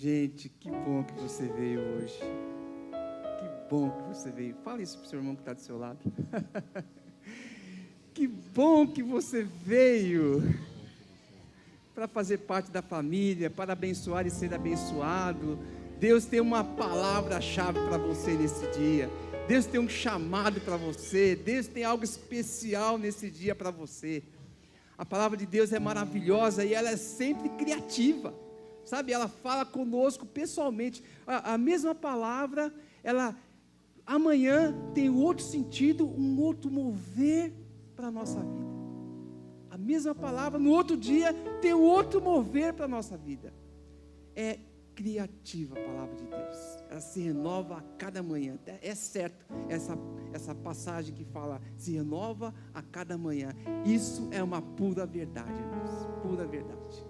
Gente, que bom que você veio hoje. Que bom que você veio. Fala isso para o seu irmão que está do seu lado. Que bom que você veio para fazer parte da família, para abençoar e ser abençoado. Deus tem uma palavra-chave para você nesse dia. Deus tem um chamado para você. Deus tem algo especial nesse dia para você. A palavra de Deus é maravilhosa e ela é sempre criativa. Sabe, ela fala conosco pessoalmente. A mesma palavra, ela amanhã tem outro sentido, um outro mover para a nossa vida. A mesma palavra, no outro dia, tem outro mover para a nossa vida. É criativa a palavra de Deus. Ela se renova a cada manhã. É certo, essa passagem que fala, se renova a cada manhã. Isso é uma pura verdade, irmãos. Pura verdade.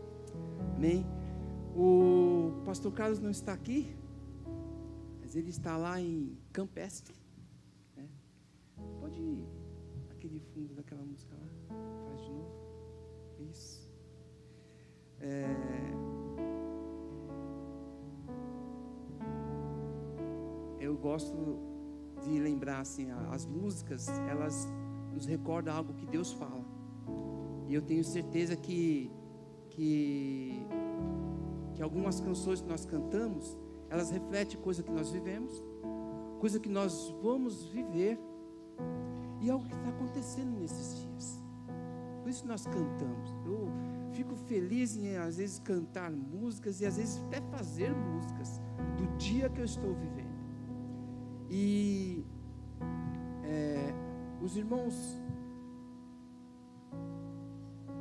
Amém? O pastor Carlos não está aqui, mas ele está lá em Campestre, né? Pode ir aquele fundo daquela música lá, faz de novo, isso. Eu gosto de lembrar assim, as músicas, elas nos recordam algo que Deus fala, e eu tenho certeza que algumas canções que nós cantamos, elas refletem coisa que nós vivemos, coisa que nós vamos viver, e algo que está acontecendo nesses dias. Por isso nós cantamos. Eu fico feliz em às vezes cantar músicas e às vezes até fazer músicas do dia que eu estou vivendo. E os irmãos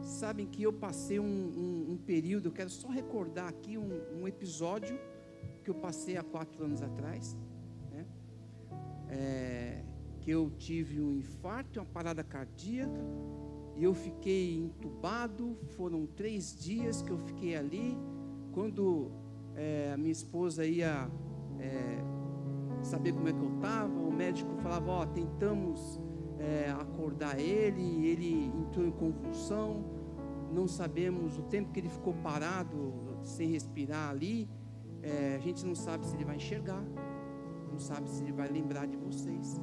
sabem que eu passei um período, eu quero só recordar aqui um episódio que eu passei há 4 anos atrás, né? Que eu tive um infarto, uma parada cardíaca, e eu fiquei entubado. Foram 3 dias que eu fiquei ali. Quando a minha esposa ia saber como é que eu estava, o médico falava, tentamos acordar ele entrou em convulsão. Não sabemos o tempo que ele ficou parado, sem respirar ali. A gente não sabe se ele vai enxergar, não sabe se ele vai lembrar de vocês,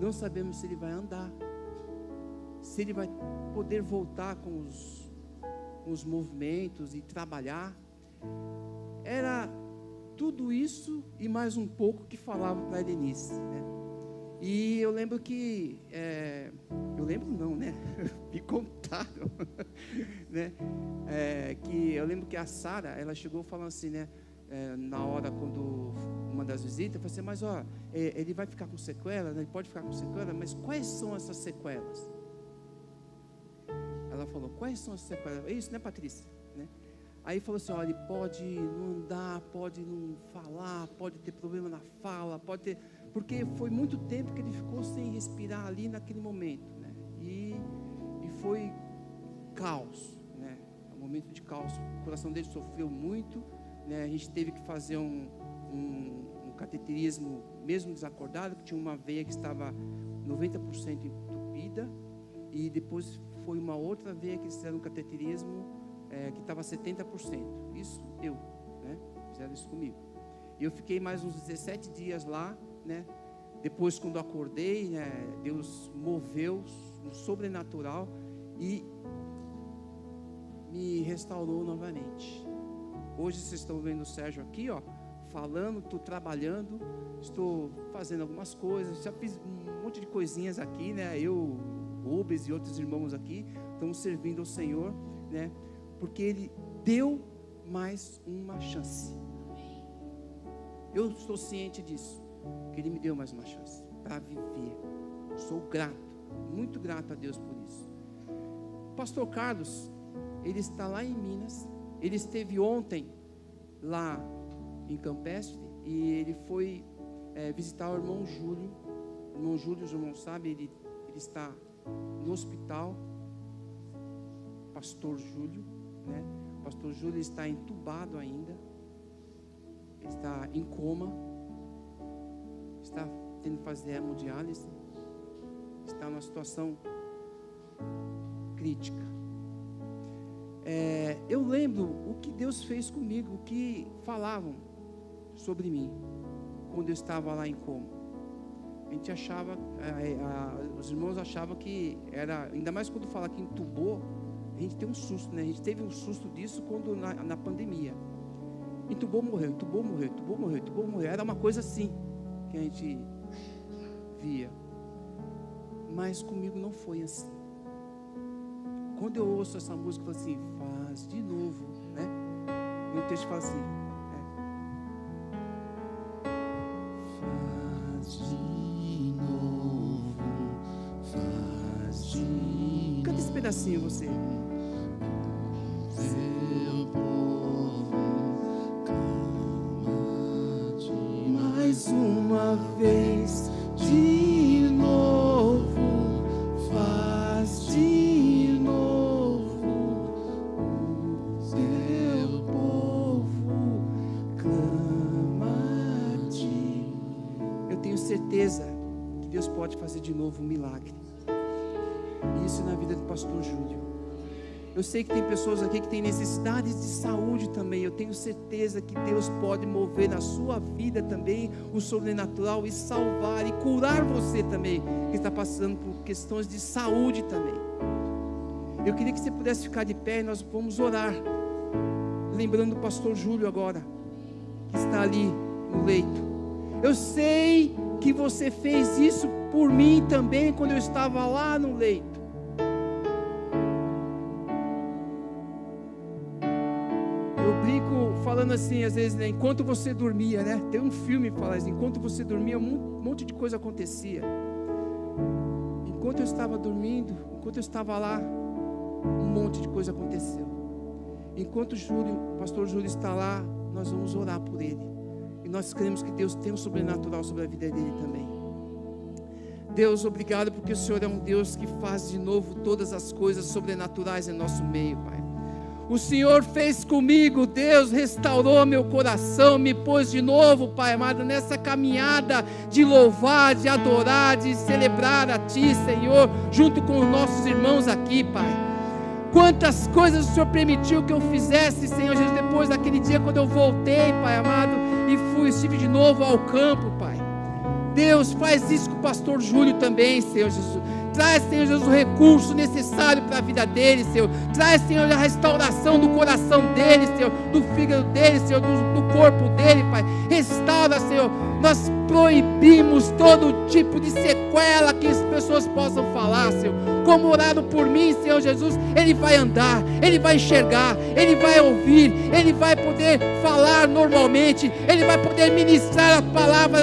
não sabemos se ele vai andar, se ele vai poder voltar com os movimentos e trabalhar. Era tudo isso e mais um pouco que falava para a Denise, né? E eu lembro que, me contaram, né? Que eu lembro que a Sara, ela chegou falando assim, né? Na hora, quando uma das visitas, eu falei assim, mas ele vai ficar com sequela, né? Ele pode ficar com sequela, mas quais são essas sequelas? Ela falou, quais são as sequelas? É isso, né, Patrícia? Né? Aí falou assim, ele pode não andar, pode não falar, pode ter problema na fala, pode ter... Porque foi muito tempo que ele ficou sem respirar ali naquele momento, né? E foi caos, né? Um momento de caos. O coração dele sofreu muito, né? A gente teve que fazer um cateterismo, mesmo desacordado, que tinha uma veia que estava 90% entupida, e depois foi uma outra veia que eles fizeram um cateterismo que estava 70%. Isso né? Fizeram isso comigo. E eu fiquei mais uns 17 dias lá, né? Depois, quando acordei, né, Deus moveu no sobrenatural e me restaurou novamente. Hoje vocês estão vendo o Sérgio aqui, falando, estou trabalhando, estou fazendo algumas coisas, já fiz um monte de coisinhas aqui, né? Eu, Rubens e outros irmãos aqui estamos servindo ao Senhor, né? Porque Ele deu mais uma chance. Eu estou ciente disso, que Ele me deu mais uma chance para viver. Sou grato, muito grato a Deus por isso. O pastor Carlos, ele está lá em Minas. Ele esteve ontem lá em Campestre e ele foi visitar o irmão Júlio. O irmão Júlio, os irmãos sabem, ele está no hospital. Pastor Júlio, né? O pastor Júlio está entubado ainda. Ele está em coma. Está tendo que fazer hemodiálise. Está numa situação crítica. eu lembro o que Deus fez comigo, o que falavam sobre mim, quando eu estava lá em coma. A gente achava, os irmãos achavam que era, ainda mais quando fala que entubou, a gente tem um susto, né? A gente teve um susto disso quando na pandemia. Entubou, morreu, entubou, morreu, entubou, morreu, entubou, morreu. Era uma coisa assim que a gente via. Mas comigo não foi assim. Quando eu ouço essa música, eu falo assim, faz de novo, né? E o texto fala assim, faz de novo, faz de novo. Canta esse pedacinho, você. Seu povo clama mais uma vez, de novo, faz de novo, seu povo clama a ti. Eu tenho certeza que Deus pode fazer de novo um milagre. Isso na vida do pastor Júlio. Eu sei que tem pessoas aqui que têm necessidades de saúde também. Eu tenho certeza que Deus pode mover na sua vida também o sobrenatural e salvar e curar você também, que está passando por questões de saúde também. Eu queria que você pudesse ficar de pé e nós vamos orar, lembrando o pastor Júlio agora, que está ali no leito. Eu sei que você fez isso por mim também quando eu estava lá no leito. Falando assim, às vezes, né? Enquanto você dormia, né? Tem um filme que fala assim, enquanto você dormia, um monte de coisa acontecia. Enquanto eu estava dormindo, enquanto eu estava lá, um monte de coisa aconteceu. Enquanto o pastor Júlio está lá, nós vamos orar por ele. E nós cremos que Deus tem um sobrenatural sobre a vida dele também. Deus, obrigado porque o Senhor é um Deus que faz de novo todas as coisas sobrenaturais em nosso meio, Pai. O Senhor fez comigo, Deus restaurou meu coração, me pôs de novo, Pai amado, nessa caminhada de louvar, de adorar, de celebrar a Ti, Senhor, junto com os nossos irmãos aqui, Pai. Quantas coisas o Senhor permitiu que eu fizesse, Senhor Jesus, depois daquele dia quando eu voltei, Pai amado, e estive de novo ao campo, Pai. Deus, faz isso com o pastor Júlio também, Senhor Jesus. Traz, Senhor Jesus, o recurso necessário para a vida dele, Senhor. Traz, Senhor, a restauração do coração dele, Senhor, do fígado dele, Senhor, do corpo dele, Pai. Restaura, Senhor. Nós proibimos todo tipo de sequela que as pessoas possam falar, Senhor. Como oraram por mim, Senhor Jesus, ele vai andar, ele vai enxergar, ele vai ouvir, ele vai poder falar normalmente, ele vai poder ministrar a palavra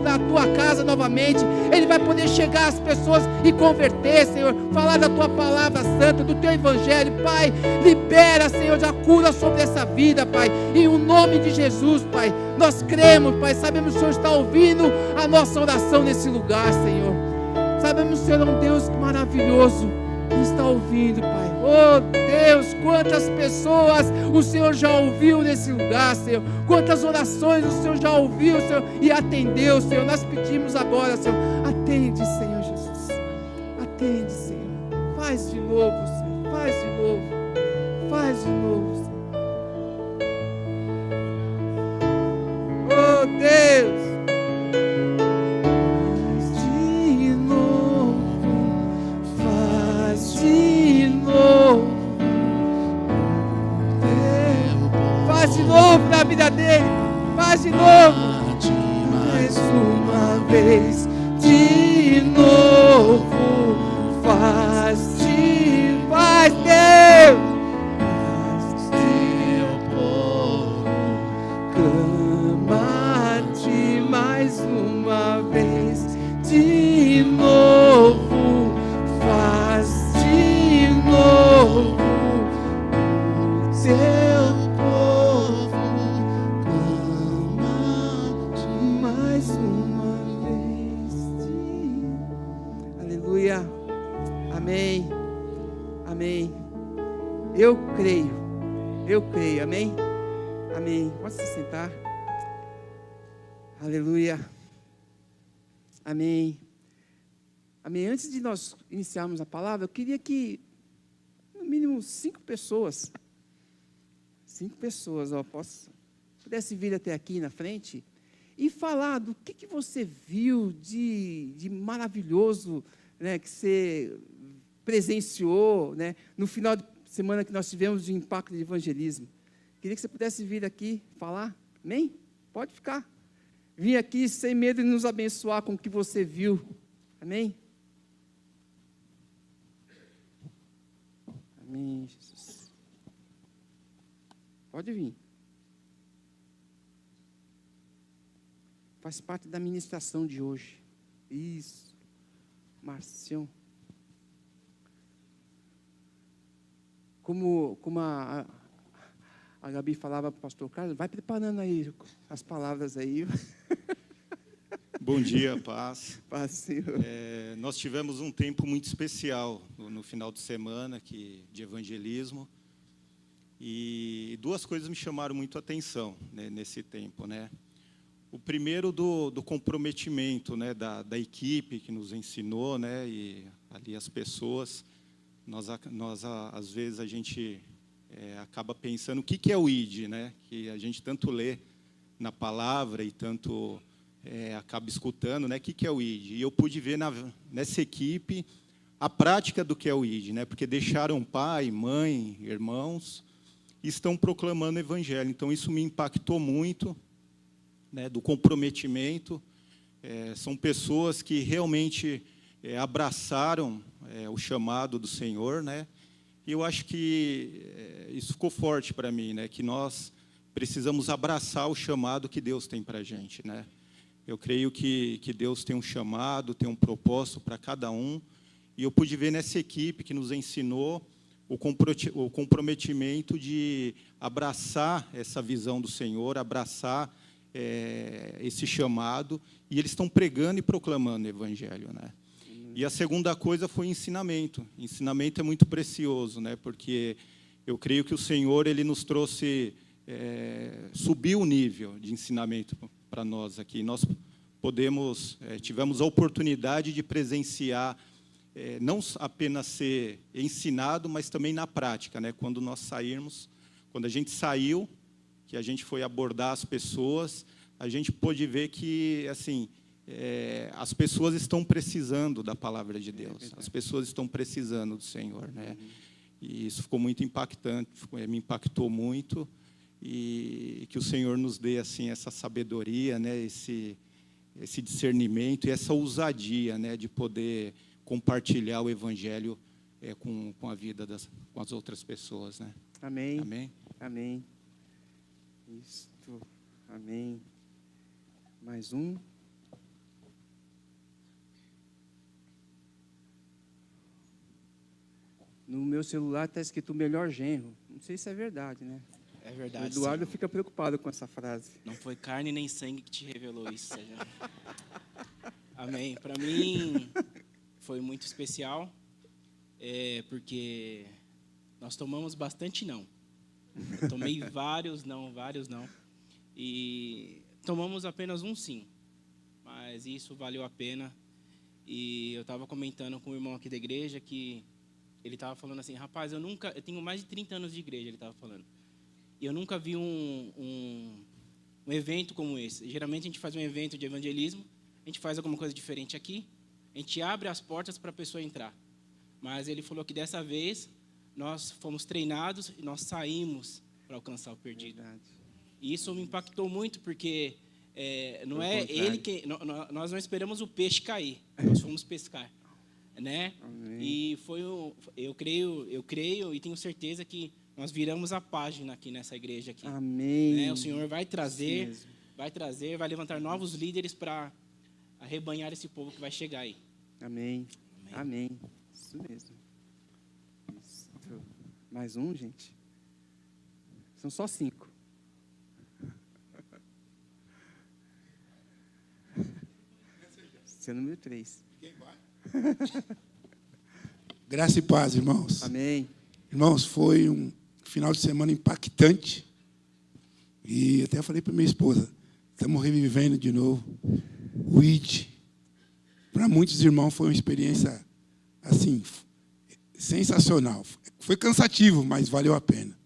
na tua casa novamente, ele vai poder chegar às pessoas e converter, Senhor, falar da tua palavra santa, do teu evangelho, Pai. Libera, Senhor, a cura sobre essa vida, Pai, em o nome de Jesus, Pai. Nós cremos, Pai, sabemos que o Senhor está ouvindo a nossa oração nesse lugar, Senhor. Sabemos que o Senhor é um Deus maravilhoso que está ouvindo, Pai. Oh Deus, quantas pessoas o Senhor já ouviu nesse lugar, Senhor. Quantas orações o Senhor já ouviu, Senhor, e atendeu, Senhor. Nós pedimos agora, Senhor, atende, Senhor Jesus. Atende, Senhor. Faz de novo, Senhor. Faz de novo. Faz de novo, Senhor. Oh Deus. Faz de novo na vida dele. Faz de novo. Mais uma vez. De novo. Faz Deus. Faz teu povo. Clama a ti mais uma vez. De novo. Faz de novo. Teu povo clama mais uma vez. Aleluia. Amém. Amém. Eu creio. Amém. Amém. Pode se sentar. Aleluia. Amém. Amém. Antes de nós iniciarmos a palavra, eu queria que no mínimo 5 pessoas 5 pessoas, ó, pudesse vir até aqui na frente e falar do que você viu de maravilhoso, né, que você presenciou, né, no final de semana que nós tivemos de impacto de evangelismo. Queria que você pudesse vir aqui falar, amém? Pode ficar. Vim aqui sem medo de nos abençoar com o que você viu, amém? Amém, Jesus. Pode vir. Faz parte da ministração de hoje. Isso. Marcião. Como a Gabi falava para o pastor Carlos, vai preparando aí as palavras aí. Bom dia, paz. Paz, Senhor. Nós tivemos um tempo muito especial no final de semana de evangelismo. E 2 coisas me chamaram muito a atenção, né, nesse tempo, né? O primeiro do comprometimento, né, da equipe que nos ensinou, né, e ali as pessoas. Nós às vezes, a gente acaba pensando o que é o ID, né? Que a gente tanto lê na palavra e tanto acaba escutando, né? O que é o ID? E eu pude ver nessa equipe a prática do que é o ID, né? Porque deixaram pai, mãe, irmãos e estão proclamando o evangelho. Então, isso me impactou muito, né? Do comprometimento. São pessoas que realmente abraçaram o chamado do Senhor, né? E eu acho que isso ficou forte para mim, né? Que nós precisamos abraçar o chamado que Deus tem para a gente, né? Eu creio que Deus tem um chamado, tem um propósito para cada um. E eu pude ver nessa equipe que nos ensinou o comprometimento de abraçar essa visão do Senhor, abraçar esse chamado. E eles estão pregando e proclamando o evangelho, né? E a segunda coisa foi ensinamento. Ensinamento é muito precioso, né? Porque eu creio que o Senhor ele nos trouxe, subiu o nível de ensinamento para nós aqui. Nós tivemos a oportunidade de presenciar, não apenas ser ensinado, mas também na prática, né? Quando a gente saiu, que a gente foi abordar as pessoas, a gente pôde ver que, assim, as pessoas estão precisando da palavra de Deus. As pessoas estão precisando do Senhor, né? E isso ficou muito impactante, me impactou muito. E que o Senhor nos dê assim essa sabedoria, né? Esse discernimento e essa ousadia, né? De poder compartilhar o evangelho com a vida com as outras pessoas, né? Amém. Amém. Amém. Isto. Amém. Mais um. No meu celular está escrito o melhor genro. Não sei se é verdade, né? É verdade. O Eduardo sim. fica preocupado com essa frase. Não foi carne nem sangue que te revelou isso, Sérgio. Amém. Para mim foi muito especial, porque nós tomamos bastante não. Eu tomei vários não. E tomamos apenas um sim. Mas isso valeu a pena. E eu estava comentando com o irmão aqui da igreja que ele estava falando assim, rapaz, eu tenho mais de 30 anos de igreja, ele estava falando. E eu nunca vi um evento como esse. Geralmente a gente faz um evento de evangelismo, a gente faz alguma coisa diferente aqui, a gente abre as portas para a pessoa entrar. Mas ele falou que dessa vez nós fomos treinados e nós saímos para alcançar o perdido. Verdade. E isso me impactou muito, porque não é ele que... Nós não esperamos o peixe cair, nós fomos pescar. Né? E eu creio e tenho certeza que nós viramos a página aqui nessa igreja aqui. Amém. Né? O Senhor vai vai levantar novos líderes para arrebanhar esse povo que vai chegar aí. Amém. Amém. Isso mesmo. Isso. Mais um, gente. São só 5. Esse é o número 3. Quem vai? Graça e paz, irmãos. Amém. Irmãos, foi um final de semana impactante. E até falei para minha esposa, estamos revivendo de novo o ID. Para muitos irmãos foi uma experiência assim sensacional. Foi cansativo, mas valeu a pena.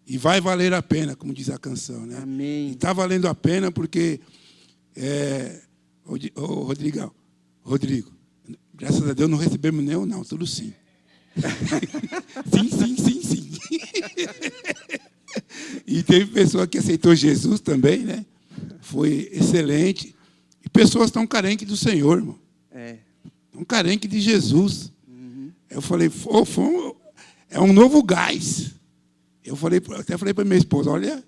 E vai valer a pena, como diz a canção, né? Amém. E está valendo a pena porque, Rodrigo, graças a Deus não recebemos nenhum não, tudo sim. Sim. E teve pessoa que aceitou Jesus também, né? Foi excelente. E pessoas estão carentes do Senhor, irmão. Estão carentes de Jesus. Eu falei, é um novo gás. Até falei para minha esposa, olha,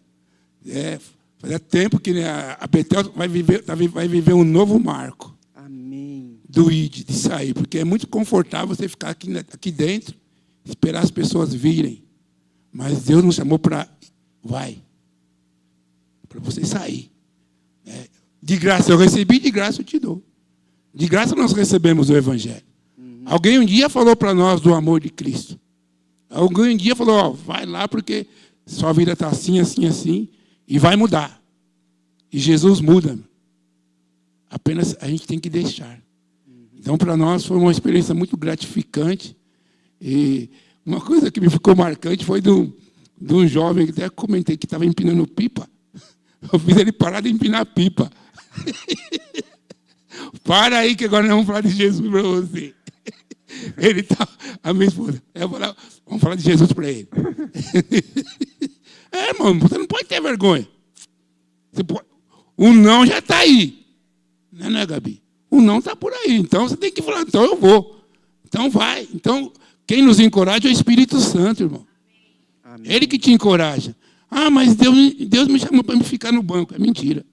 fazia tempo que, né, a Betel vai viver um novo marco. Amém. Do ID, de sair, porque é muito confortável você ficar aqui dentro, esperar as pessoas virem. Mas Deus nos chamou para você sair. De graça eu recebi, de graça eu te dou. De graça nós recebemos o Evangelho. Alguém um dia falou para nós do amor de Cristo. Alguém um dia falou, vai lá porque sua vida está assim, assim, assim, e vai mudar. E Jesus muda. Apenas a gente tem que deixar. Então, para nós, foi uma experiência muito gratificante. E uma coisa que me ficou marcante foi de um jovem, que até comentei, que estava empinando pipa. Eu fiz ele parar de empinar pipa. Para aí, que agora nós vamos falar de Jesus para você. Ele tá, a minha esposa, vamos falar de Jesus para ele. Irmão, você não pode ter vergonha. O não já está aí. Não é, Gabi? O não está por aí. Então, você tem que falar, então eu vou. Então, vai. Então, quem nos encoraja é o Espírito Santo, irmão. Amém. Ele que te encoraja. Mas Deus me chamou para me ficar no banco. É mentira.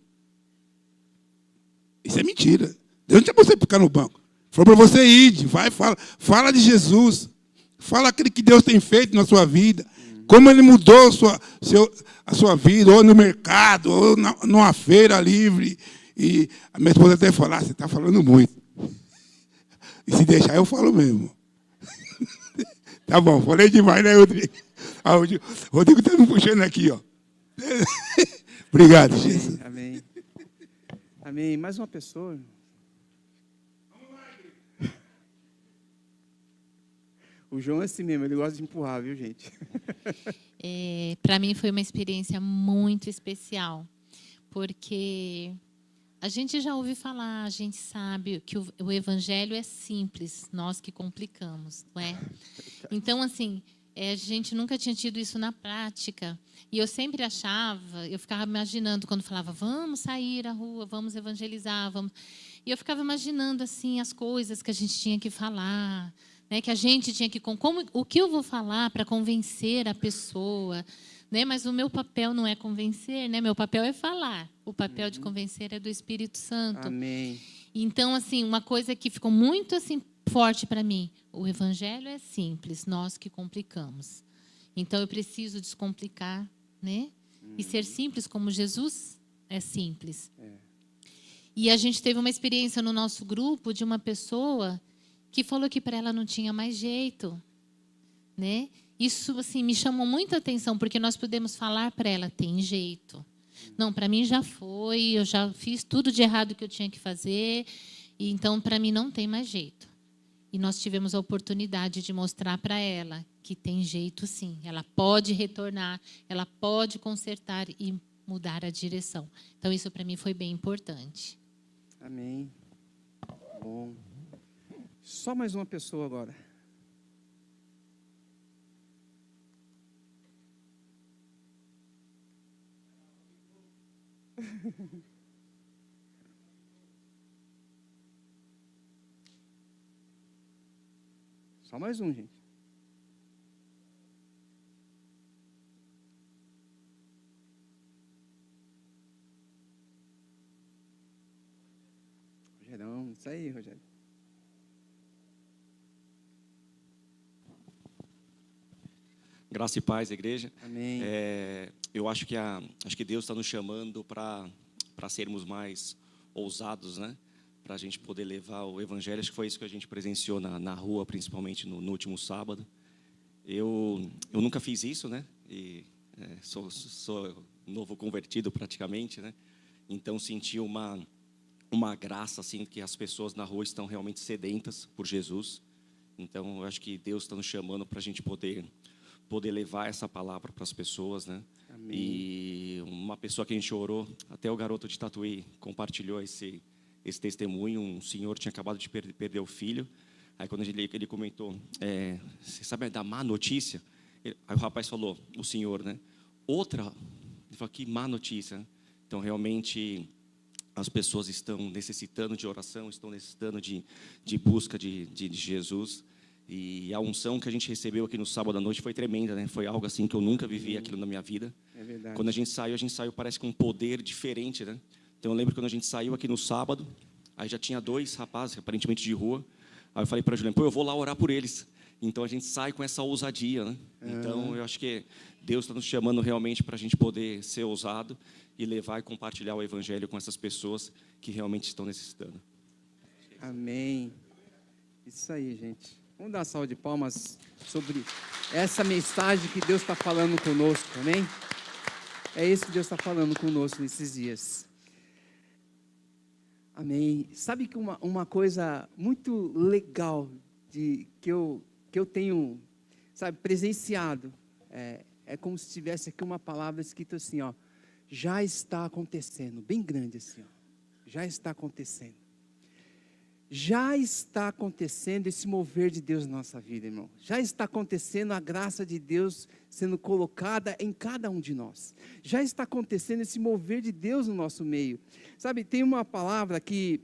Isso é mentira. Deus não chamou você para ficar no banco. Falou para você ir, vai, fala de Jesus. Fala aquilo que Deus tem feito na sua vida. Como Ele mudou a sua vida, ou no mercado, ou numa feira livre. E a minha esposa até fala, você está falando muito. E se deixar, eu falo mesmo. Tá bom, falei demais, né, Rodrigo? O Rodrigo está me puxando aqui, ó. Obrigado, Jesus. Amém. Amém. Mais uma pessoa. O João é assim mesmo, ele gosta de empurrar, viu, gente? Para mim foi uma experiência muito especial, porque a gente já ouve falar, a gente sabe que o Evangelho é simples, nós que complicamos, não é? Então, assim, a gente nunca tinha tido isso na prática. E eu sempre achava, eu ficava imaginando, quando falava, vamos sair à rua, vamos evangelizar, vamos... E eu ficava imaginando, assim, as coisas que a gente tinha que falar, né, que a gente tinha que... o que eu vou falar para convencer a pessoa? Né? Mas o meu papel não é convencer, né? Meu papel é falar. O papel de convencer é do Espírito Santo. Amém. Então, assim, uma coisa que ficou muito assim, forte para mim, o Evangelho é simples, nós que complicamos. Então, eu preciso descomplicar, né? E ser simples como Jesus é simples. E a gente teve uma experiência no nosso grupo de uma pessoa que falou que para ela não tinha mais jeito, né? Isso assim me chamou muita atenção, porque nós podemos falar para ela, tem jeito. Não, para mim já foi, eu já fiz tudo de errado que eu tinha que fazer, e então para mim não tem mais jeito. E nós tivemos a oportunidade de mostrar para ela que tem jeito sim. Ela pode retornar, ela pode consertar e mudar a direção. Então isso para mim foi bem importante. Amém. Bom. Só mais uma pessoa agora. Só mais um, gente. Rogerão, isso aí, Rogério. Graça e paz, igreja. Amém. Eu acho que Deus está nos chamando para sermos mais ousados, né? Para a gente poder levar o Evangelho. Acho que foi isso que a gente presenciou na rua, principalmente no último sábado. Eu nunca fiz isso, né? E sou novo convertido praticamente, né? Então senti uma graça assim que as pessoas na rua estão realmente sedentas por Jesus. Então eu acho que Deus está nos chamando para a gente poder poder levar essa palavra para as pessoas, né? Amém. E uma pessoa que a gente orou, até o garoto de Tatuí compartilhou esse testemunho. Um senhor tinha acabado de perder o filho. Aí quando ele comentou, você sabe da má notícia? Aí o rapaz falou, o senhor, né? Outra, ele falou, que má notícia, né? Então realmente as pessoas estão necessitando de oração, estão necessitando de busca de Jesus. E a unção que a gente recebeu aqui no sábado à noite foi tremenda, né? Foi algo assim que eu nunca vivi aquilo na minha vida. É verdade. Quando a gente saiu parece com um poder diferente, né? Então eu lembro quando a gente saiu aqui no sábado, aí já tinha 2 rapazes, aparentemente de rua. Aí eu falei para a Juliana, eu vou lá orar por eles. Então a gente sai com essa ousadia, né? Então eu acho que Deus está nos chamando realmente para a gente poder ser ousado e levar e compartilhar o evangelho com essas pessoas que realmente estão necessitando. Amém. Isso aí, gente. Vamos dar uma salva de palmas sobre essa mensagem que Deus está falando conosco, amém? É isso que Deus está falando conosco nesses dias. Amém. Sabe que uma coisa muito legal que eu tenho, sabe, presenciado, é como se tivesse aqui uma palavra escrita assim, ó, já está acontecendo, bem grande assim, ó, já está acontecendo. Já está acontecendo esse mover de Deus na nossa vida, irmão. Já está acontecendo a graça de Deus sendo colocada em cada um de nós. Já está acontecendo esse mover de Deus no nosso meio. Sabe, tem uma palavra que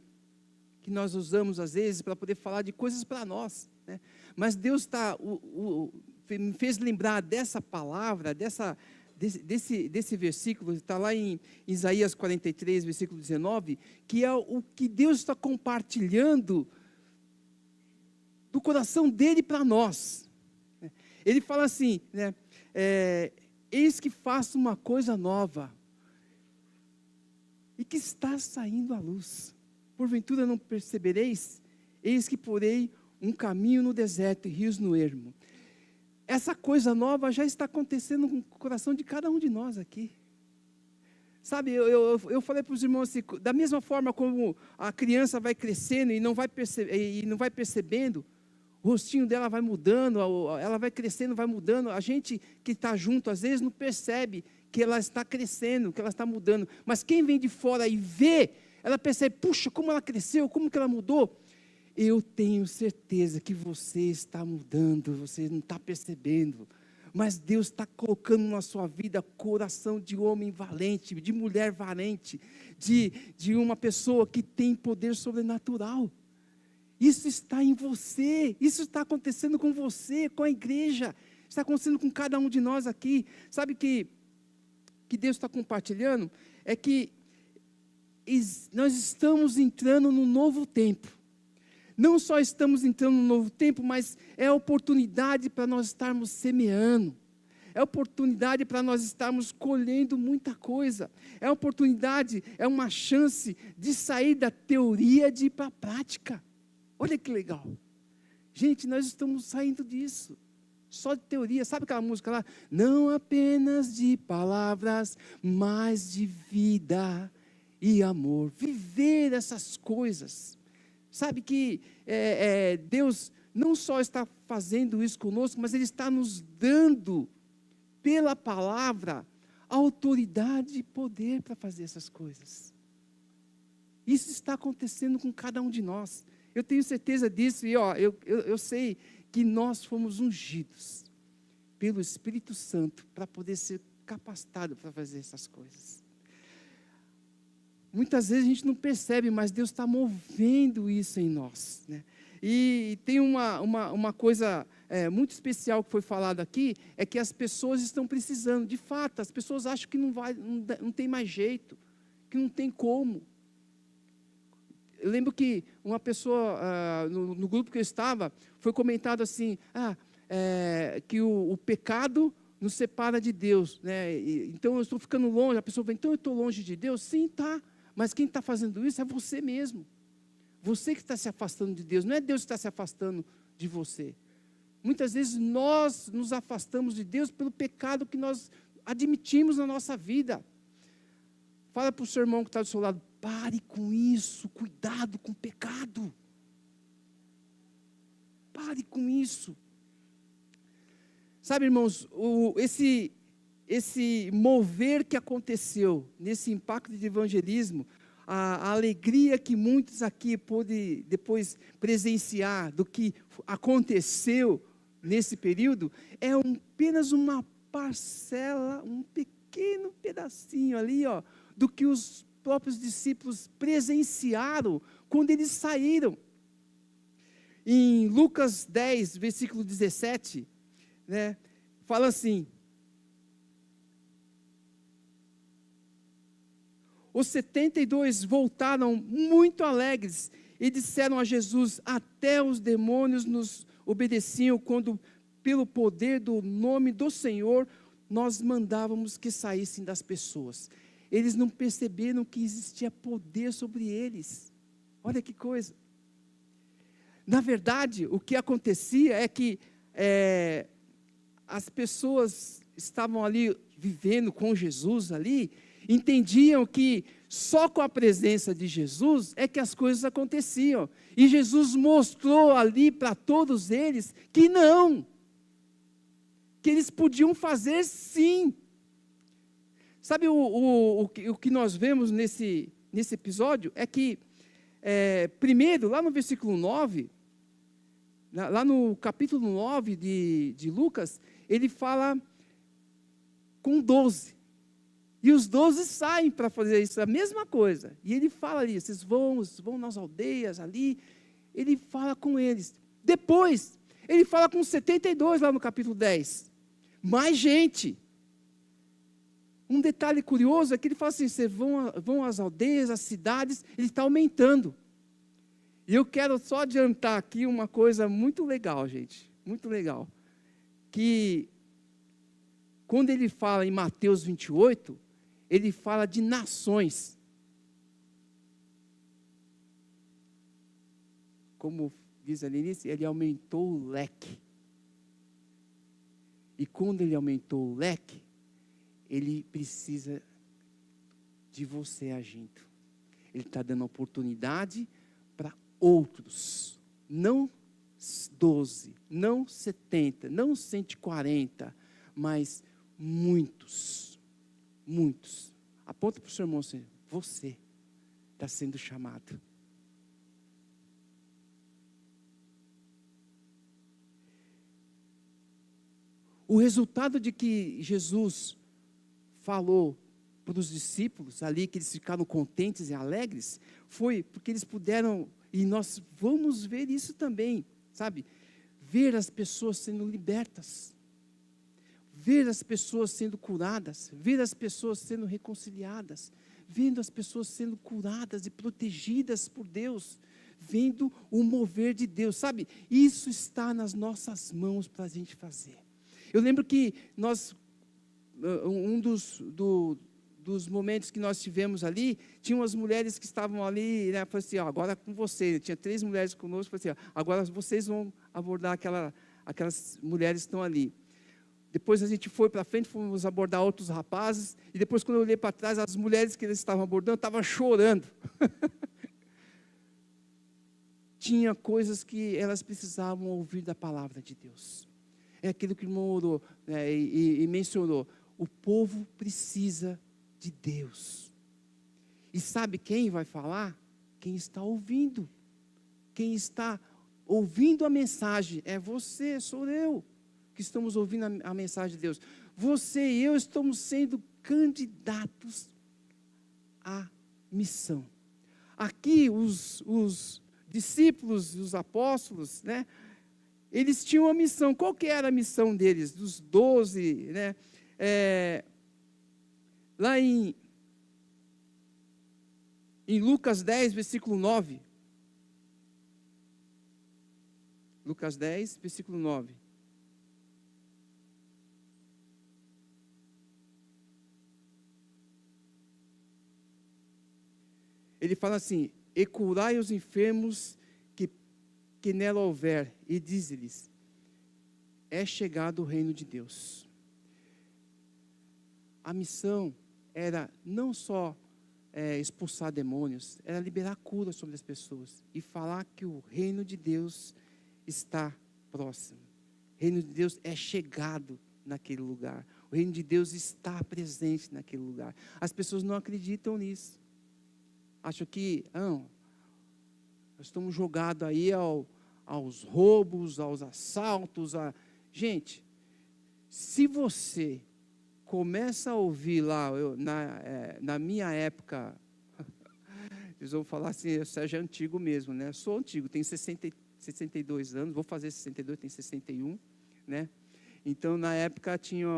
nós usamos às vezes para poder falar de coisas para nós, né? Mas Deus me fez lembrar dessa palavra, desse versículo, está lá em Isaías 43, versículo 19, que é o que Deus está compartilhando do coração dele para nós. Ele fala assim, né, eis que faço uma coisa nova, e que está saindo à luz. Porventura não percebereis? Eis que porei um caminho no deserto e rios no ermo. Essa coisa nova já está acontecendo com o coração de cada um de nós aqui. Sabe, eu falei para os irmãos assim, da mesma forma como a criança vai crescendo e não vai percebendo, o rostinho dela vai mudando, ela vai crescendo, vai mudando. A gente que está junto, às vezes, não percebe que ela está crescendo, que ela está mudando. Mas quem vem de fora e vê, ela percebe, puxa, como ela cresceu, como que ela mudou. Eu tenho certeza que você está mudando, você não está percebendo, mas Deus está colocando na sua vida coração de homem valente, de mulher valente, de uma pessoa que tem poder sobrenatural. Isso está em você, isso está acontecendo com você, com a igreja, está acontecendo com cada um de nós aqui. Sabe que Deus está compartilhando? É que nós estamos entrando num novo tempo. Não só estamos entrando num novo tempo, mas é a oportunidade para nós estarmos semeando. É a oportunidade para nós estarmos colhendo muita coisa. É a oportunidade, é uma chance de sair da teoria e ir para a prática. Olha que legal. Gente, nós estamos saindo disso. Só de teoria. Sabe aquela música lá? Não apenas de palavras, mas de vida e amor. Viver essas coisas. Sabe que Deus não só está fazendo isso conosco, mas Ele está nos dando, pela palavra, autoridade e poder para fazer essas coisas. Isso está acontecendo com cada um de nós. Eu tenho certeza disso e eu sei que nós fomos ungidos pelo Espírito Santo para poder ser capacitado para fazer essas coisas. Muitas vezes a gente não percebe, mas Deus está movendo isso em nós, né? E tem uma coisa muito especial que foi falado aqui, é que as pessoas estão precisando. De fato, as pessoas acham que não tem mais jeito, que não tem como. Eu lembro que uma pessoa, no grupo que eu estava, foi comentado assim, que o pecado nos separa de Deus, né? Então eu estou ficando longe, a pessoa fala, então eu estou longe de Deus? Sim, está. Mas quem está fazendo isso é você mesmo. Você que está se afastando de Deus, não é Deus que está se afastando de você. Muitas vezes nós nos afastamos de Deus pelo pecado que nós admitimos na nossa vida. Fala para o seu irmão que está do seu lado, pare com isso, cuidado com o pecado. Pare com isso. Sabe, irmãos, esse mover que aconteceu nesse impacto de evangelismo, a alegria que muitos aqui pôde depois presenciar do que aconteceu nesse período, é apenas uma parcela, um pequeno pedacinho ali, ó, do que os próprios discípulos presenciaram quando eles saíram. Em Lucas 10, versículo 17, né, fala assim: os 72 voltaram muito alegres e disseram a Jesus: até os demônios nos obedeciam quando, pelo poder do nome do Senhor, nós mandávamos que saíssem das pessoas. Eles não perceberam que existia poder sobre eles. Olha que coisa. Na verdade, o que acontecia é que as pessoas estavam ali vivendo com Jesus ali, entendiam que só com a presença de Jesus é que as coisas aconteciam. E Jesus mostrou ali para todos eles que não, que eles podiam fazer sim. Sabe o que nós vemos nesse episódio? É que, primeiro, lá no versículo 9, lá no capítulo 9 de Lucas, ele fala com 12. E os 12 saem para fazer isso, a mesma coisa. E ele fala ali, vocês vão nas aldeias ali. Ele fala com eles. Depois, ele fala com 72 lá no capítulo 10. Mais gente. Um detalhe curioso é que ele fala assim, vocês vão às aldeias, às cidades, ele está aumentando. E eu quero só adiantar aqui uma coisa muito legal, gente. Muito legal. Que quando ele fala em Mateus 28, ele fala de nações. Como diz ali nisso, ele aumentou o leque. E quando ele aumentou o leque, ele precisa de você agindo. Ele está dando oportunidade para outros. Não 12, não 70, não 140, mas muitos. Muitos. Aponta para o seu irmão assim, você está sendo chamado. O resultado de que Jesus falou para os discípulos ali, que eles ficaram contentes e alegres, foi porque eles puderam, e nós vamos ver isso também, sabe? Ver as pessoas sendo libertas. Ver as pessoas sendo curadas, ver as pessoas sendo reconciliadas, vendo as pessoas sendo curadas e protegidas por Deus, vendo o mover de Deus, sabe? Isso está nas nossas mãos para a gente fazer. Eu lembro que um dos momentos que nós tivemos ali, tinha umas mulheres que estavam ali, né, falei assim, ó, agora com você, tinha 3 mulheres conosco, falei assim, ó, agora vocês vão abordar aquelas mulheres que estão ali. Depois a gente foi para frente, fomos abordar outros rapazes, e depois quando eu olhei para trás, as mulheres que eles estavam abordando estavam chorando. Tinha coisas que elas precisavam ouvir da palavra de Deus. É aquilo que o irmão orou, né, e mencionou. O povo precisa de Deus. E sabe quem vai falar? Quem está ouvindo. Quem está ouvindo a mensagem é você, sou eu, que estamos ouvindo a mensagem de Deus. Você e eu estamos sendo candidatos à missão. Aqui os discípulos, os apóstolos, né, eles tinham uma missão. Qual que era a missão deles? Dos 12, né? Lá em Lucas 10, versículo 9. Lucas 10, versículo 9. Ele fala assim, e curai os enfermos que nela houver, e diz-lhes, é chegado o reino de Deus. A missão era não só expulsar demônios, era liberar cura sobre as pessoas, e falar que o reino de Deus está próximo. O reino de Deus é chegado naquele lugar. O reino de Deus está presente naquele lugar. As pessoas não acreditam nisso. Acham que nós estamos jogados aí aos roubos, aos assaltos. Gente, se você começa a ouvir lá, na minha época, eles vão falar assim, o Sérgio é antigo mesmo, né? Eu sou antigo, tenho 62 anos, vou fazer 62, tenho 61, né? Então, na época, tinha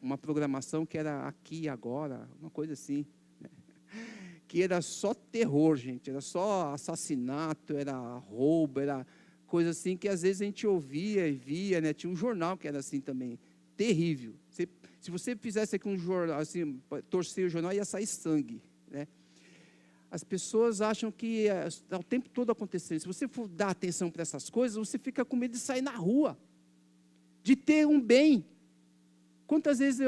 uma programação que era Aqui e Agora, uma coisa assim, né? Que era só terror, gente, era só assassinato, era roubo, era coisa assim que às vezes a gente ouvia e via, né? Tinha um jornal que era assim também, terrível. Se você fizesse aqui um jornal, assim, torcer o jornal, ia sair sangue, né? As pessoas acham que está o tempo todo acontecendo. Se você for dar atenção para essas coisas, você fica com medo de sair na rua, de ter um bem. Quantas vezes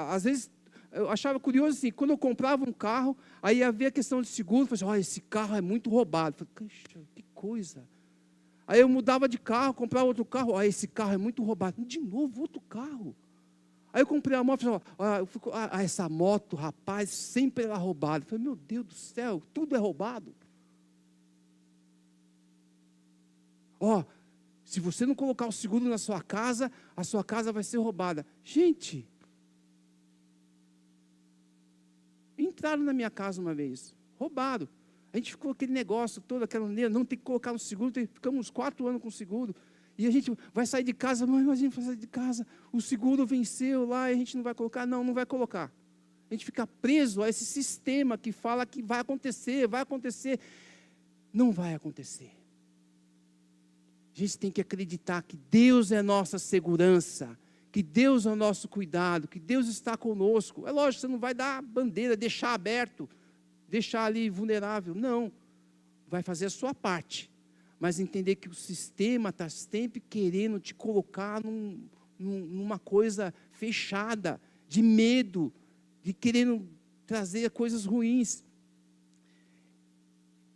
às vezes, eu achava curioso assim, quando eu comprava um carro, aí havia a questão de seguro, eu falava assim, esse carro é muito roubado. Eu falei, que coisa. Aí eu mudava de carro, comprava outro carro, esse carro é muito roubado. De novo, outro carro. Aí eu comprei a moto, essa moto, rapaz, sempre era roubada. Eu falei, meu Deus do céu, tudo é roubado. Se você não colocar o seguro na sua casa, a sua casa vai ser roubada. Gente, entraram na minha casa uma vez, roubaram. A gente ficou aquele negócio todo, aquela maneira, não tem que colocar no seguro, ficamos 4 anos com o seguro. E a gente vai sair de casa, mas imagina, vai sair de casa, o seguro venceu lá e a gente não vai colocar. Não vai colocar. A gente fica preso a esse sistema que fala que vai acontecer. Não vai acontecer. A gente tem que acreditar que Deus é a nossa segurança, que Deus é o nosso cuidado, que Deus está conosco. É lógico, você não vai dar bandeira, deixar aberto, deixar ali vulnerável. Não. Vai fazer a sua parte. Mas entender que o sistema está sempre querendo te colocar numa coisa fechada, de medo, de querendo trazer coisas ruins.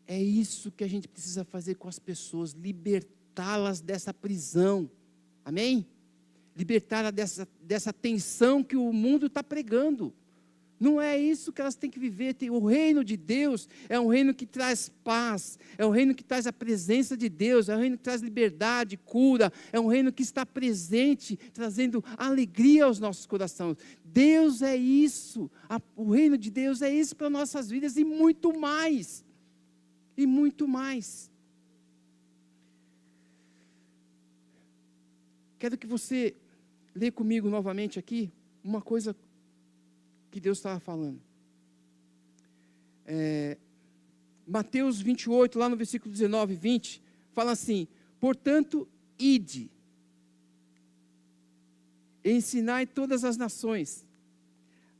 É isso que a gente precisa fazer com as pessoas, libertá-las dessa prisão. Amém? Libertá-las dessa tensão que o mundo está pregando. Não é isso que elas têm que viver. O reino de Deus é um reino que traz paz, é um reino que traz a presença de Deus, é um reino que traz liberdade, cura, é um reino que está presente, trazendo alegria aos nossos corações. Deus é isso, o reino de Deus é isso para nossas vidas e muito mais. E muito mais. Quero que você lê comigo novamente aqui uma coisa que Deus estava falando. Mateus 28, lá no versículo 19 e 20, fala assim, portanto, ide, ensinai todas as nações,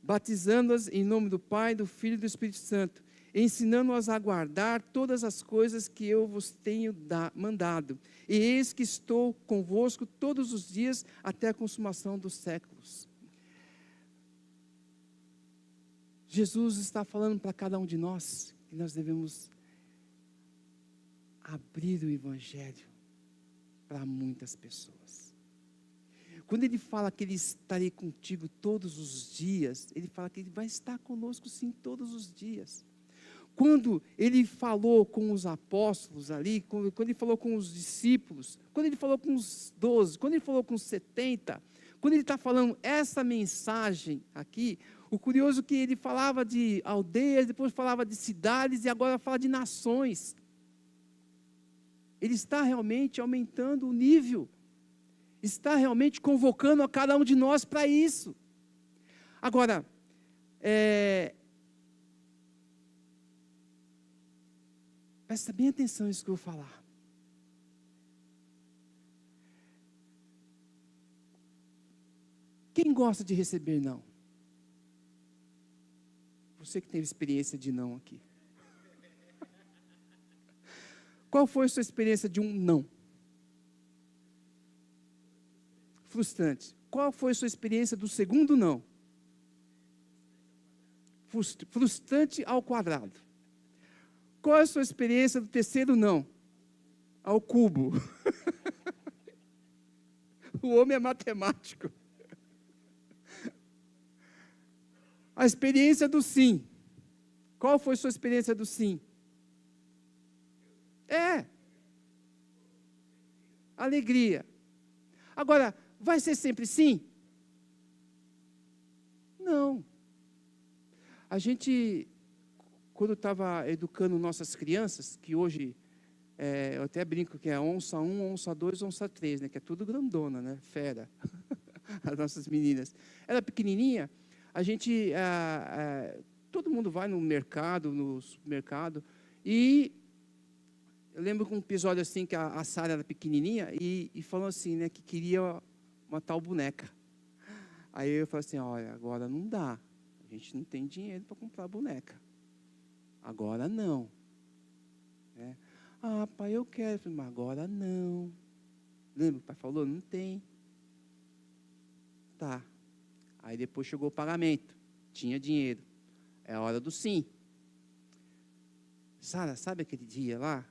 batizando-as em nome do Pai, do Filho e do Espírito Santo, ensinando-as a guardar todas as coisas que eu vos tenho mandado. E eis que estou convosco todos os dias até a consumação dos séculos. Jesus está falando para cada um de nós que nós devemos abrir o Evangelho para muitas pessoas. Quando ele fala que ele estarei contigo todos os dias, ele fala que ele vai estar conosco sim todos os dias. Quando ele falou com os apóstolos ali, quando ele falou com os discípulos, quando ele falou com os 12, quando ele falou com os 70, quando ele está falando essa mensagem aqui, o curioso é que ele falava de aldeias, depois falava de cidades e agora fala de nações. Ele está realmente aumentando o nível, está realmente convocando a cada um de nós para isso. Agora, presta bem atenção nisso que eu vou falar. Quem gosta de receber não? Você que teve experiência de não aqui. Qual foi a sua experiência de um não? Frustrante. Qual foi a sua experiência do segundo não? Frustrante ao quadrado. Qual é a sua experiência do terceiro não? Ao cubo. O homem é matemático. A experiência do sim. Qual foi a sua experiência do sim? Alegria. Agora, vai ser sempre sim? Não. A gente, quando estava educando nossas crianças, que hoje, eu até brinco que é onça 1, onça 2, onça 3, né? Que é tudo grandona, né? Fera. As nossas meninas. Ela pequenininha, a gente, todo mundo vai no mercado, no supermercado, e eu lembro de um episódio assim, que a Sara era pequenininha, e falou assim, né? Que queria uma tal boneca. Aí eu falei assim, olha, agora não dá. A gente não tem dinheiro para comprar boneca. Agora não. Né? Ah, pai, eu quero. Eu falei, mas agora não. Lembra que o pai falou? Não tem. Tá. Aí depois chegou o pagamento. Tinha dinheiro. É a hora do sim. Sara, sabe aquele dia lá?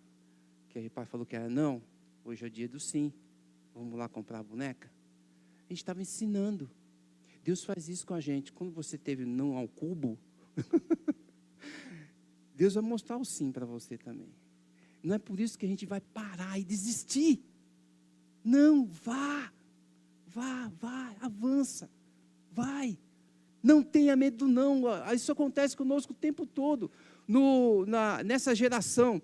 Que o pai falou que era não? Hoje é o dia do sim. Vamos lá comprar a boneca? A gente estava ensinando. Deus faz isso com a gente. Quando você teve não ao cubo, Deus vai mostrar o sim para você também. Não é por isso que a gente vai parar e desistir. Não, vá, avança, vai. Não tenha medo do não. Isso acontece conosco o tempo todo. Nessa geração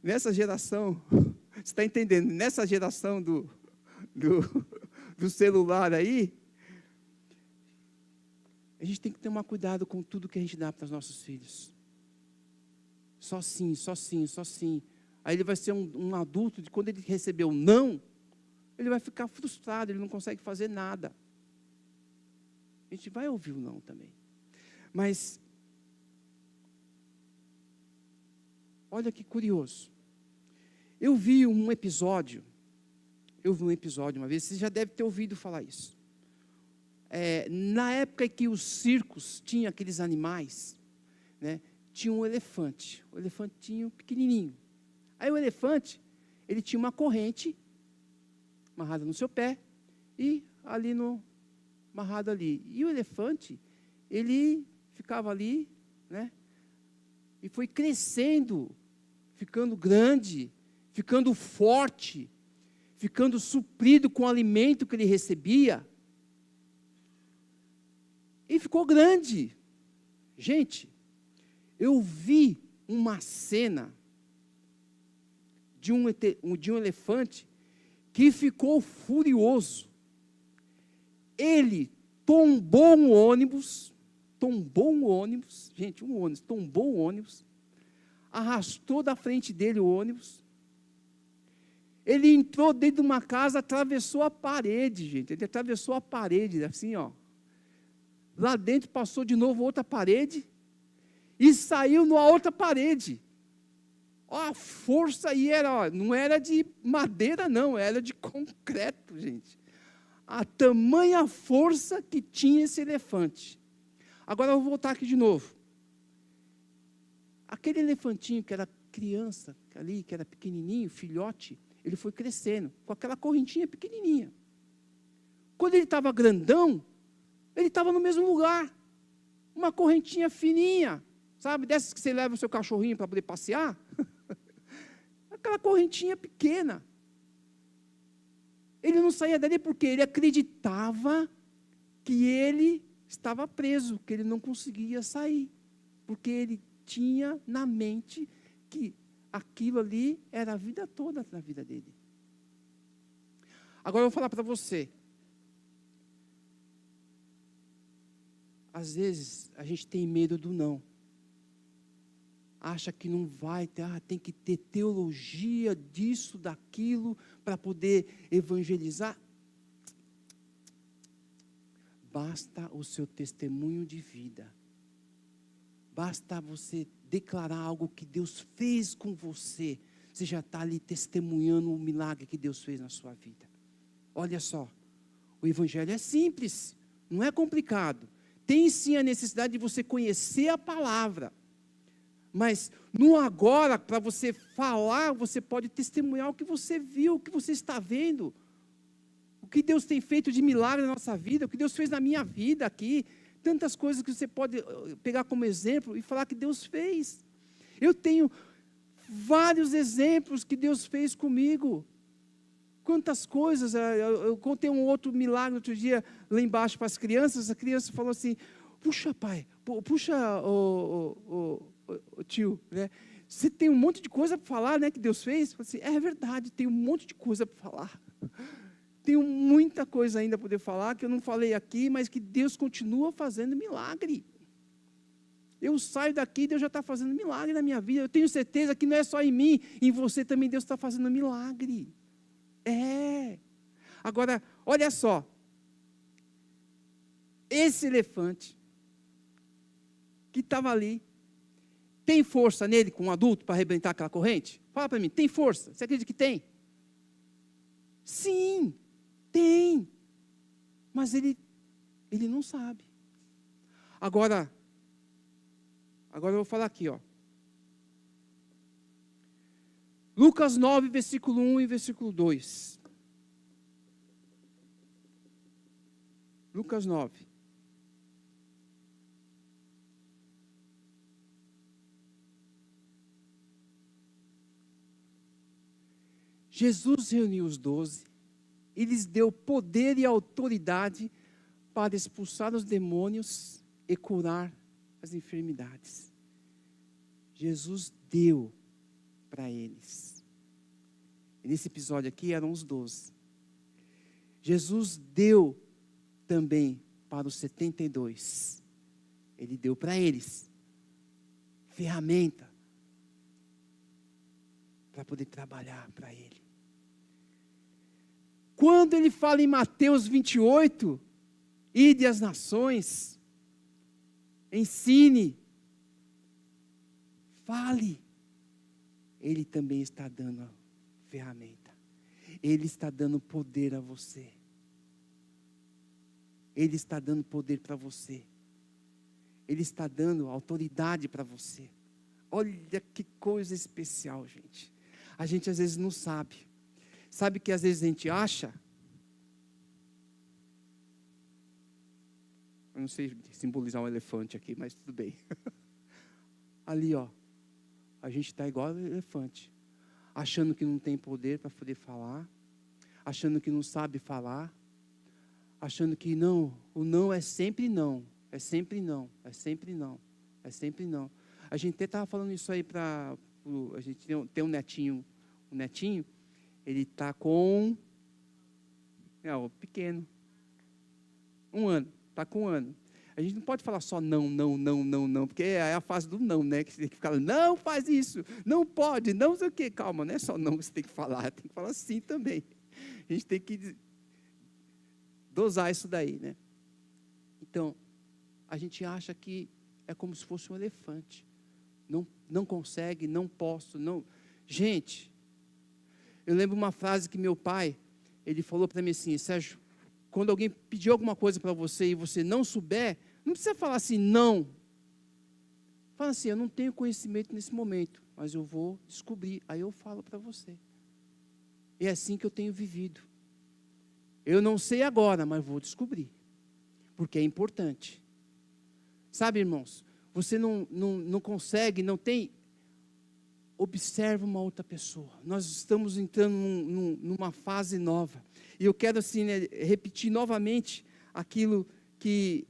nessa geração, você está entendendo? Nessa geração do celular aí, a gente tem que tomar cuidado com tudo que a gente dá para os nossos filhos. Só sim, só sim, só sim. Aí ele vai ser um adulto, de quando ele receber um não, ele vai ficar frustrado, ele não consegue fazer nada. A gente vai ouvir o não também. Mas, olha que curioso. Eu vi um episódio uma vez, você já deve ter ouvido falar isso. Na época em que os circos tinham aqueles animais, né, tinha um elefante, um elefantinho pequenininho. Aí o elefante, ele tinha uma corrente amarrada no seu pé e ali amarrado ali. E o elefante, ele ficava ali, né, e foi crescendo, ficando grande, ficando forte, ficando suprido com o alimento que ele recebia. E ficou grande. Gente, eu vi uma cena de um elefante que ficou furioso. Ele tombou um ônibus, gente, tombou o ônibus, arrastou da frente dele o ônibus. Ele entrou dentro de uma casa, atravessou a parede, gente. Ele atravessou a parede, assim, ó. Lá dentro passou de novo outra parede e saiu numa outra parede. Ó, a força aí não era de madeira, não, era de concreto, gente. A tamanha força que tinha esse elefante. Agora eu vou voltar aqui de novo. Aquele elefantinho que era criança, ali, que era pequenininho, filhote, ele foi crescendo, com aquela correntinha pequenininha. Quando ele estava grandão, ele estava no mesmo lugar. Uma correntinha fininha, sabe? Dessas que você leva o seu cachorrinho para poder passear. Aquela correntinha pequena. Ele não saía dali porque ele acreditava que ele estava preso, que ele não conseguia sair. Porque ele tinha na mente que aquilo ali era a vida toda na vida dele. Agora eu vou falar para você. Às vezes a gente tem medo do não. Acha que não vai ter, tem que ter teologia disso, daquilo, para poder evangelizar. Basta o seu testemunho de vida. Basta você declarar algo que Deus fez com você. Você já está ali testemunhando o milagre que Deus fez na sua vida. Olha só, o evangelho é simples, não é complicado. Tem sim a necessidade de você conhecer a palavra. Mas no agora, para você falar, você pode testemunhar o que você viu, o que você está vendo. O que Deus tem feito de milagre na nossa vida, o que Deus fez na minha vida aqui. Tantas coisas que você pode pegar como exemplo e falar que Deus fez. Eu tenho vários exemplos que Deus fez comigo. Quantas coisas, eu contei um outro milagre outro dia lá embaixo para as crianças, a criança falou assim, puxa pai, puxa o tio, né? Você tem um monte de coisa para falar, né, que Deus fez? Eu falei assim, é verdade, tem um monte de coisa para falar. Tenho muita coisa ainda para poder falar, que eu não falei aqui, mas que Deus continua fazendo milagre. Eu saio daqui e Deus já está fazendo milagre na minha vida. Eu tenho certeza que não é só em mim, em você também Deus está fazendo milagre. Agora, olha só. Esse elefante que estava ali, tem força nele com um adulto para arrebentar aquela corrente? Fala para mim, tem força? Você acredita que tem? Sim, tem. Mas ele não sabe. Agora eu vou falar aqui, ó. Lucas 9, versículo 1 e versículo 2. Lucas 9. Jesus reuniu os 12 e lhes deu poder e autoridade para expulsar os demônios e curar as enfermidades. Jesus deu para eles. E nesse episódio aqui eram os 12. Jesus deu também para os 72. Ele deu para eles ferramenta para poder trabalhar para ele. Quando ele fala em Mateus 28, ide às nações, ensine, fale, ele também está dando a ferramenta. Ele está dando poder a você. Ele está dando poder para você. Ele está dando autoridade para você. Olha que coisa especial, gente. A gente às vezes não sabe. Sabe que às vezes a gente acha? Eu não sei simbolizar um elefante aqui, mas tudo bem. Ali, ó. A gente está igual ao elefante. Achando que não tem poder para poder falar. Achando que não sabe falar. Achando que não, o não é sempre não. É sempre não. É sempre não. É sempre não. A gente até estava falando isso aí para... A gente tem um netinho. Um netinho, ele está com... pequeno. 1 ano. Está com 1 ano. A gente não pode falar só não, porque é a fase do não, né? Que você tem que ficar, não faz isso, não pode, não sei o quê. Calma, não é só não que você tem que falar, tem que falar sim também. A gente tem que dosar isso daí, né? Então, a gente acha que é como se fosse um elefante. Não consegue, não posso, não... Gente, eu lembro uma frase que meu pai, ele falou para mim assim, Sérgio, quando alguém pedir alguma coisa para você e você não souber, não precisa falar assim, não. Fala assim, eu não tenho conhecimento nesse momento, mas eu vou descobrir, aí eu falo para você. E é assim que eu tenho vivido. Eu não sei agora, mas vou descobrir, porque é importante. Sabe, irmãos, você não consegue, não tem... Observe uma outra pessoa. Nós estamos entrando numa fase nova. E eu quero assim, repetir novamente aquilo que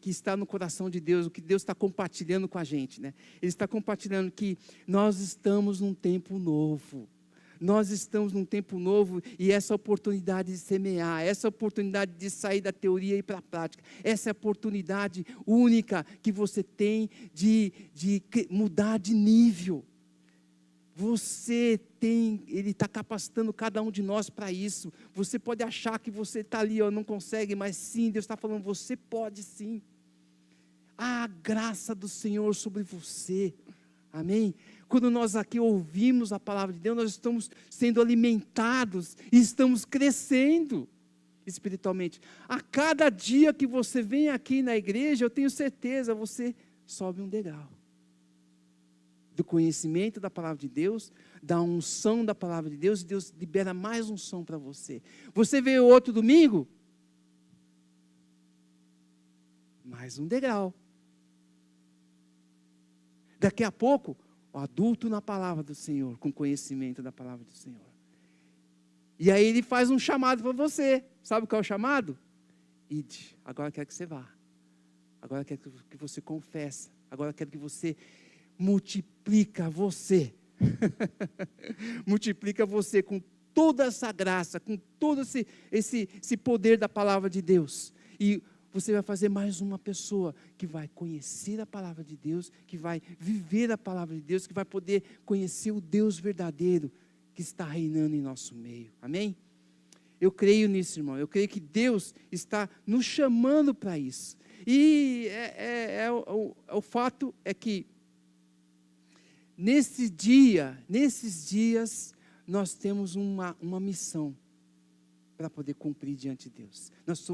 está no coração de Deus, o que Deus está compartilhando com a gente, né? Ele está compartilhando que nós estamos num tempo novo. Nós estamos num tempo novo e essa oportunidade de semear, essa oportunidade de sair da teoria e ir para a prática, essa oportunidade única que você tem de mudar de nível. Você tem, Ele está capacitando cada um de nós para isso. Você pode achar que você está ali, ó, não consegue, mas sim, Deus está falando, você pode sim. A graça do Senhor sobre você. Amém? Quando nós aqui ouvimos a palavra de Deus, nós estamos sendo alimentados e estamos crescendo espiritualmente. A cada dia que você vem aqui na igreja, eu tenho certeza, você sobe um degrau. do conhecimento da palavra de Deus, da unção da palavra de Deus, e Deus libera mais unção para você. Você veio outro domingo? Mais um degrau. Daqui a pouco, o adulto na palavra do Senhor, com conhecimento da palavra do Senhor. E aí ele faz um chamado para você. Sabe qual é o chamado? Ide, agora quero que você vá. Agora quero que você confesse. Agora quero que você multiplica você. Multiplica você com toda essa graça, com todo esse poder da palavra de Deus. E você vai fazer mais uma pessoa que vai conhecer a palavra de Deus, que vai viver a palavra de Deus, que vai poder conhecer o Deus verdadeiro que está reinando em nosso meio. Amém? Eu creio nisso, irmão. Eu creio que Deus está nos chamando para isso. E o fato é que nesses dias, nós temos uma missão para poder cumprir diante de Deus. Nós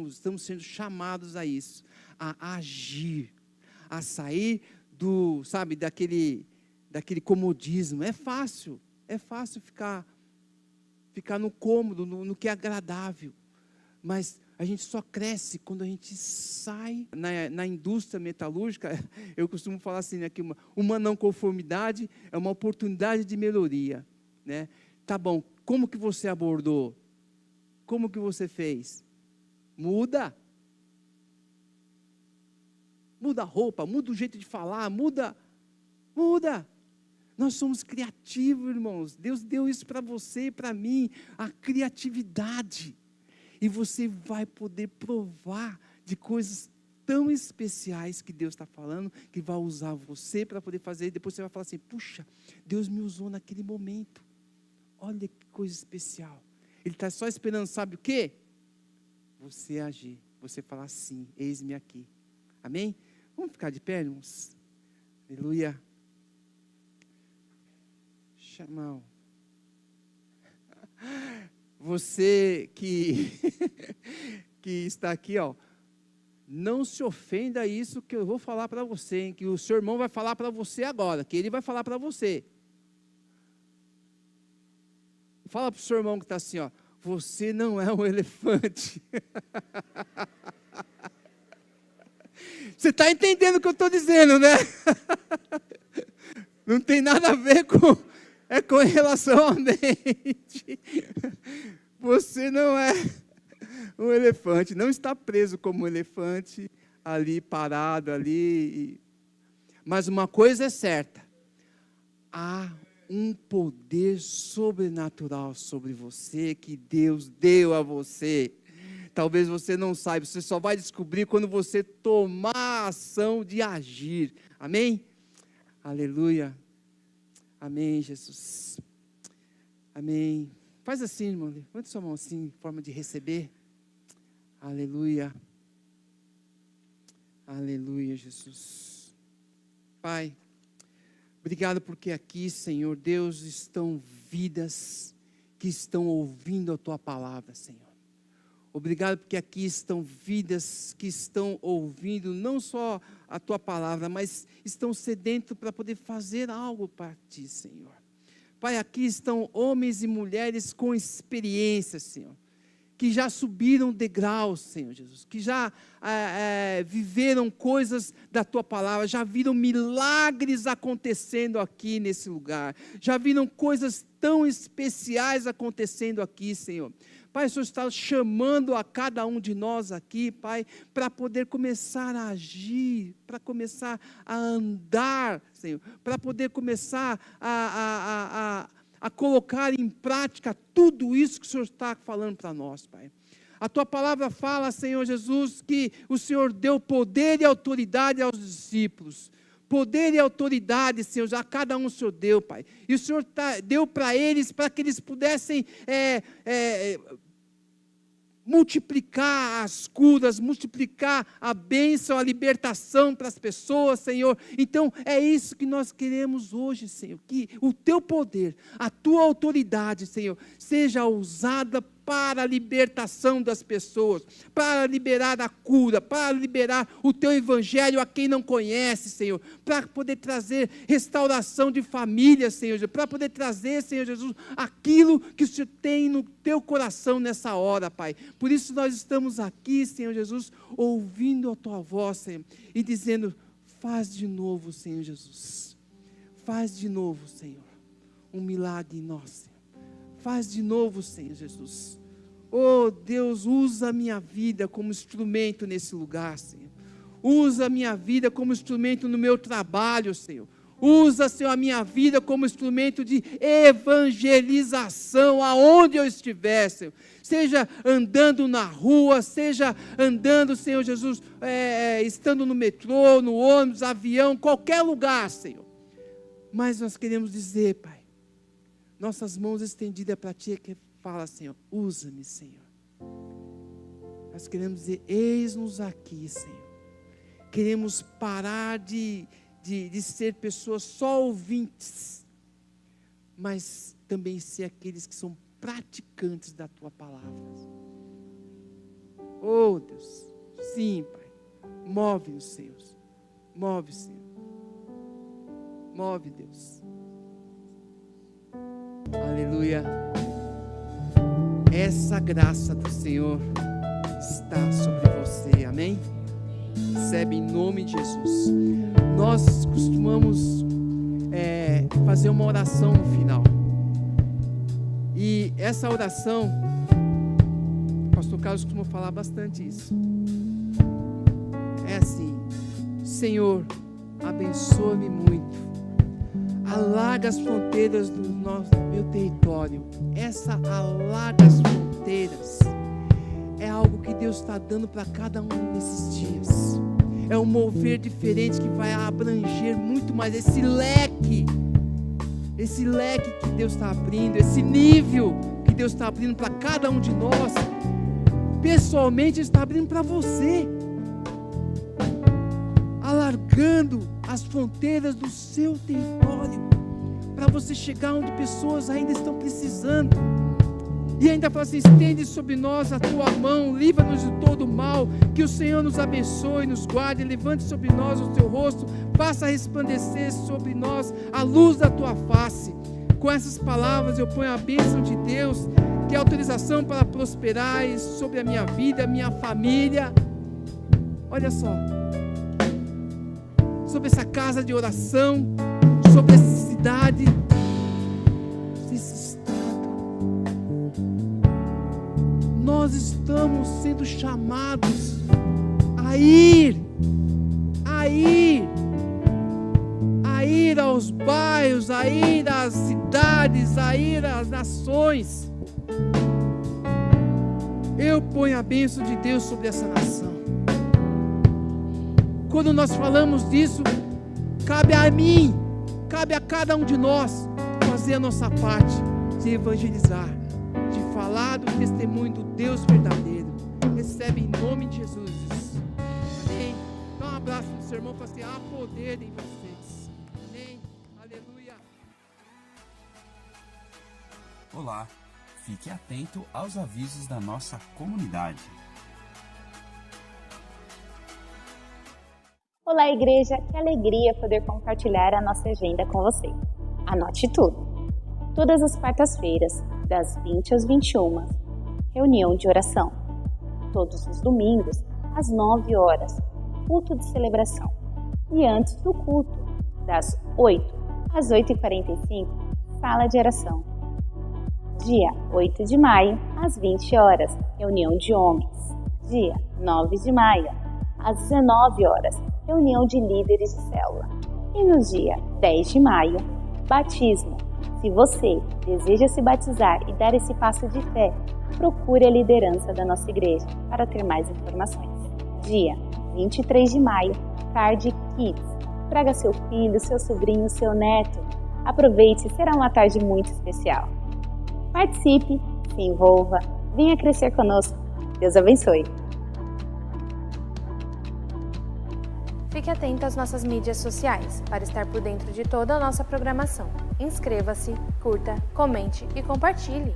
estamos sendo chamados a isso, a agir, a sair daquele comodismo. É fácil ficar no cômodo, no que é agradável, mas a gente só cresce quando a gente sai. Na indústria metalúrgica, eu costumo falar assim, né, que uma não conformidade é uma oportunidade de melhoria, né? Tá bom, como que você abordou? Como que você fez? Muda a roupa, muda o jeito de falar, muda. Nós somos criativos, irmãos. Deus deu isso para você e para mim, a criatividade. E você vai poder provar de coisas tão especiais que Deus está falando, que vai usar você para poder fazer. E depois você vai falar assim, puxa, Deus me usou naquele momento. Olha que coisa especial. Ele está só esperando, sabe o quê? Você agir, você falar sim, eis-me aqui. Amém? Vamos ficar de pé, irmãos? Aleluia. Chamar. Você que está aqui, ó, não se ofenda a isso que eu vou falar para você, hein, que o seu irmão vai falar para você agora, que ele vai falar para você. Fala para o seu irmão que está assim, ó, você não é um elefante. Você está entendendo o que eu estou dizendo, né? Não tem nada a ver com relação à mente. Você não é um elefante, não está preso como um elefante, ali parado, ali. Mas uma coisa é certa, há um poder sobrenatural sobre você, que Deus deu a você. Talvez você não saiba, você só vai descobrir quando você tomar a ação de agir. Amém? Aleluia. Amém, Jesus. Amém. Faz assim, irmão. Levante sua mão assim, em forma de receber. Aleluia. Aleluia, Jesus. Pai, obrigado porque aqui, Senhor Deus, estão vidas que estão ouvindo a Tua palavra, Senhor. Obrigado porque aqui estão vidas que estão ouvindo não só a Tua palavra, mas estão sedentos para poder fazer algo para Ti, Senhor. Pai, aqui estão homens e mulheres com experiência, Senhor, que já subiram degraus, Senhor Jesus, que já viveram coisas da Tua palavra, já viram milagres acontecendo aqui nesse lugar, já viram coisas tão especiais acontecendo aqui, Senhor. Pai, o Senhor está chamando a cada um de nós aqui, Pai, para poder começar a agir, para começar a andar, Senhor, para poder começar a colocar em prática tudo isso que o Senhor está falando para nós, Pai. A Tua palavra fala, Senhor Jesus, que o Senhor deu poder e autoridade aos discípulos. Poder e autoridade, Senhor, a cada um o Senhor deu, Pai. E o Senhor deu para eles, para que eles pudessem multiplicar as curas, multiplicar a bênção, a libertação para as pessoas, Senhor. Então, é isso que nós queremos hoje, Senhor, que o Teu poder, a Tua autoridade, Senhor, seja usada para a libertação das pessoas, para liberar a cura, para liberar o teu evangelho a quem não conhece, Senhor, para poder trazer restauração de família, Senhor, para poder trazer, Senhor Jesus, aquilo que o Senhor tem no teu coração nessa hora, Pai. Por isso nós estamos aqui, Senhor Jesus, ouvindo a tua voz, Senhor, e dizendo: faz de novo, Senhor Jesus. Faz de novo, Senhor, um milagre em nós, Senhor. Faz de novo, Senhor Jesus. Oh, Deus, usa a minha vida como instrumento nesse lugar, Senhor. Usa a minha vida como instrumento no meu trabalho, Senhor. Usa, Senhor, a minha vida como instrumento de evangelização aonde eu estiver, Senhor. Seja andando na rua, seja andando, Senhor Jesus, estando no metrô, no ônibus, avião, qualquer lugar, Senhor. Mas nós queremos dizer, Pai, nossas mãos estendidas para Ti, que fala, Senhor, usa-me, Senhor. Nós queremos dizer: eis-nos aqui, Senhor. Queremos parar de ser pessoas só ouvintes, mas também ser aqueles que são praticantes da Tua palavra. Oh, Deus, sim, Pai, move-nos, Senhor, move, Senhor. Move, Deus. Aleluia. Essa graça do Senhor está sobre você, amém? Recebe em nome de Jesus. Nós costumamos fazer uma oração no final. E essa oração, o pastor Carlos costuma falar bastante isso. É assim: Senhor, abençoa-me muito. Alarga as fronteiras do meu território. Essa alarga as fronteiras é algo que Deus está dando para cada um desses dias. É um mover diferente que vai abranger muito mais esse leque que Deus está abrindo, esse nível que Deus está abrindo para cada um de nós. Pessoalmente, Ele está abrindo para você, alargando as fronteiras do seu território, para você chegar onde pessoas ainda estão precisando. E ainda fala assim: estende sobre nós a tua mão, livra-nos de todo mal, que o Senhor nos abençoe, nos guarde, levante sobre nós o teu rosto, faça resplandecer sobre nós a luz da tua face. Com essas palavras eu ponho a bênção de Deus, que é autorização para prosperar sobre a minha vida, a minha família. Olha só, sobre essa casa de oração, sobre essa cidade, esse estado. Nós estamos sendo chamados a ir aos bairros, a ir às cidades, a ir às nações. Eu ponho a bênção de Deus sobre essa nação. Quando nós falamos disso, cabe a mim, cabe a cada um de nós fazer a nossa parte de evangelizar, de falar do testemunho do Deus verdadeiro. Recebe em nome de Jesus. Amém. Dá um abraço no seu irmão e fala assim: há poder em vocês. Amém. Aleluia. Olá, fique atento aos avisos da nossa comunidade. Olá, igreja, que alegria poder compartilhar a nossa agenda com você. Anote tudo. Todas as quartas-feiras, das 20 às 21, reunião de oração. Todos os domingos, às 9 horas, culto de celebração. E antes do culto, das 8 às 8h45, sala de oração. Dia 8 de maio, às 20 horas, reunião de homens. Dia 9 de maio, às 19 horas, reunião de líderes de célula. E no dia 10 de maio, batismo. Se você deseja se batizar e dar esse passo de fé, procure a liderança da nossa igreja para ter mais informações. Dia 23 de maio, Tarde Kids. Traga seu filho, seu sobrinho, seu neto. Aproveite, será uma tarde muito especial. Participe, se envolva, venha crescer conosco. Deus abençoe. Fique atento às nossas mídias sociais para estar por dentro de toda a nossa programação. Inscreva-se, curta, comente e compartilhe.